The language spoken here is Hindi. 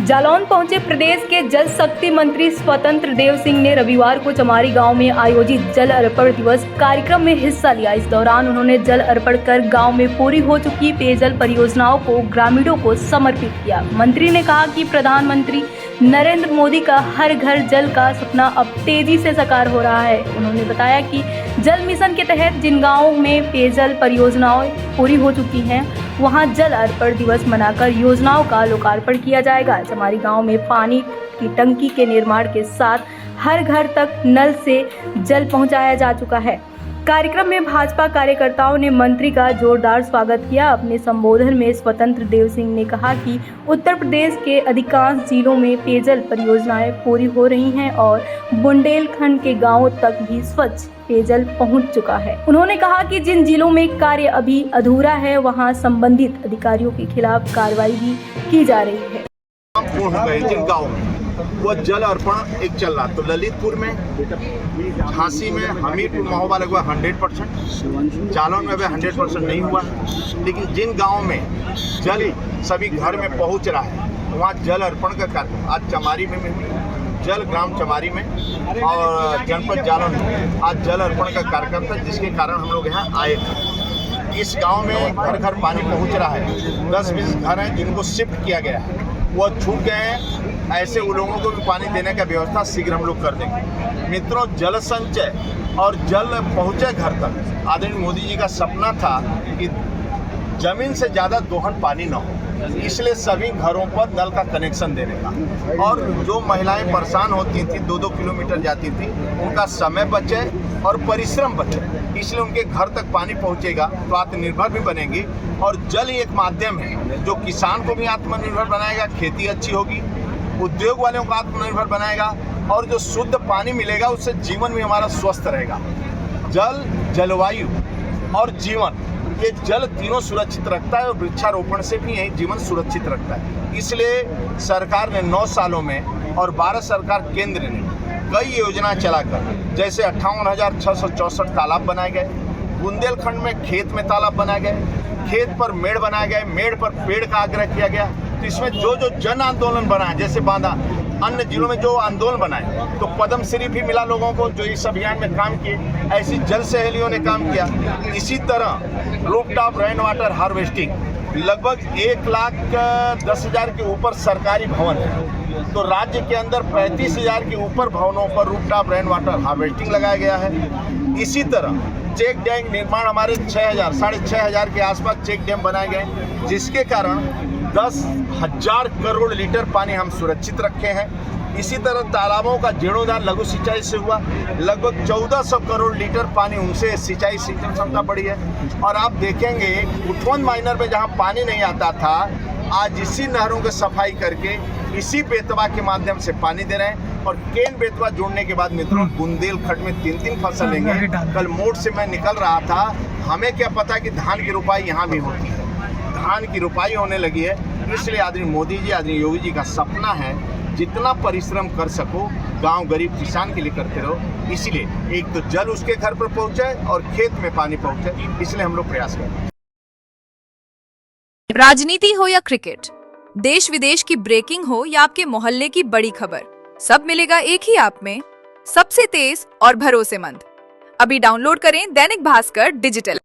जालौन पहुंचे प्रदेश के जल शक्ति मंत्री स्वतंत्र देव सिंह ने रविवार को चमारी गांव में आयोजित जल अर्पण दिवस कार्यक्रम में हिस्सा लिया। इस दौरान उन्होंने जल अर्पण कर गांव में पूरी हो चुकी पेयजल परियोजनाओं को ग्रामीणों को समर्पित किया। मंत्री ने कहा कि प्रधानमंत्री नरेंद्र मोदी का हर घर जल का सपना अब तेजी से साकार हो रहा है। उन्होंने बताया कि जल मिशन के तहत जिन गाँवों में पेयजल परियोजनाएं पूरी हो चुकी हैं वहां जल अर्पण दिवस मनाकर योजनाओं का लोकार्पण किया जाएगा। चमारी गांव में पानी की टंकी के निर्माण के साथ हर घर तक नल से जल पहुंचाया जा चुका है। कार्यक्रम में भाजपा कार्यकर्ताओं ने मंत्री का जोरदार स्वागत किया। अपने संबोधन में स्वतंत्र देव सिंह ने कहा कि उत्तर प्रदेश के अधिकांश जिलों में पेयजल परियोजनाएं पूरी हो रही हैं और बुंदेलखंड के गांवों तक भी स्वच्छ पेयजल पहुंच चुका है। उन्होंने कहा कि जिन जिलों में कार्य अभी अधूरा है वहां संबंधित अधिकारियों के खिलाफ कार्रवाई भी की जा रही है। जिन गाँव में वो जल अर्पण एक चल रहा, तो ललितपुर में, झांसी में, हमीरपुर महोबा लगभग 100%, जालौन में भी 100% नहीं हुआ। लेकिन जिन गाँव में जल सभी घर में पहुंच रहा है वहाँ जल अर्पण का कार्यक्रम आज चमारी में जल ग्राम चमारी में और जनपद जालौन में आज जल अर्पण का कार्यक्रम था, जिसके कारण हम लोग यहाँ आए थे। इस गांव में घर घर पानी पहुंच रहा है। 10-20 घर हैं जिनको शिफ्ट किया गया है, वो छूट गए हैं। ऐसे उन लोगों को भी पानी देने का व्यवस्था शीघ्र हम लोग कर देंगे। मित्रों, जल संचय और जल पहुंचे घर तक आदरणीय मोदी जी का सपना था कि जमीन से ज़्यादा दोहन पानी न हो, इसलिए सभी घरों पर नल का कनेक्शन देने का। और जो महिलाएं परेशान होती थी, 2-2 किलोमीटर जाती थी, उनका समय बचे और परिश्रम बचे, इसलिए उनके घर तक पानी पहुंचेगा तो आत्मनिर्भर भी बनेंगी। और जल ही एक माध्यम है जो किसान को भी आत्मनिर्भर बनाएगा, खेती अच्छी होगी, उद्योग वालों को आत्मनिर्भर बनाएगा और जो शुद्ध पानी मिलेगा उससे जीवन भी हमारा स्वस्थ रहेगा। जल, जलवायु और जीवन, ये जल तीनों सुरक्षित रखता है और वृक्षारोपण से भी यही जीवन सुरक्षित रखता है। इसलिए सरकार ने 9 सालों में और भारत सरकार केंद्र ने कई योजना चलाकर, जैसे 58,664 तालाब बनाए गए, बुंदेलखंड में खेत में तालाब बनाए गए, खेत पर मेड़ बनाए गए, मेड़ पर पेड़ का आग्रह किया गया। तो इसमें जो जो जन आंदोलन बनाए, जैसे बांधा, अन्य जिलों में जो आंदोलन बनाए, तो पद्मश्री भी मिला लोगों को जो इस अभियान में काम किए। ऐसी जल सहेलियों ने काम किया। इसी तरह रूफटॉप रेन वाटर हार्वेस्टिंग, लगभग 1,10,000 के ऊपर सरकारी भवन है, तो राज्य के अंदर 35,000 के ऊपर भवनों पर रूफटॉप रेन वाटर हार्वेस्टिंग लगाया गया है। इसी तरह चेक डैम निर्माण हमारे 6,000 के आसपास चेक डैम बनाए गए, जिसके कारण 10,000 करोड़ लीटर पानी हम सुरक्षित रखे हैं। इसी तरह तालाबों का जीर्णोद्धार लघु सिंचाई से हुआ, लगभग 1400 करोड़ लीटर पानी उनसे सिंचाई क्षमता बढ़ी है। और आप देखेंगे उठवन माइनर में जहां पानी नहीं आता था, आज इसी नहरों की सफाई करके इसी बेतवा के माध्यम से पानी दे रहे हैं। और केन बेतवा जोड़ने के बाद मित्रों, बुंदेलखंड में 3 फसल लेंगे। कल मोड़ से मैं निकल रहा था, हमें क्या पता कि धान की रुपाई यहाँ भी होती है, धान की रुपाई होने लगी है। इसलिए आदरणीय मोदी जी, आदरणीय योगी जी का सपना है जितना परिश्रम कर सको गांव गरीब किसान के लिए करते रहो। इसलिए एक तो जल उसके घर पर पहुंचे और खेत में पानी पहुंचे, इसलिए हम लोग प्रयास करें। राजनीति हो या क्रिकेट, देश विदेश की ब्रेकिंग हो या आपके मोहल्ले की बड़ी खबर, सब मिलेगा एक ही ऐप में, सबसे तेज और भरोसेमंद। अभी डाउनलोड करें दैनिक भास्कर डिजिटल।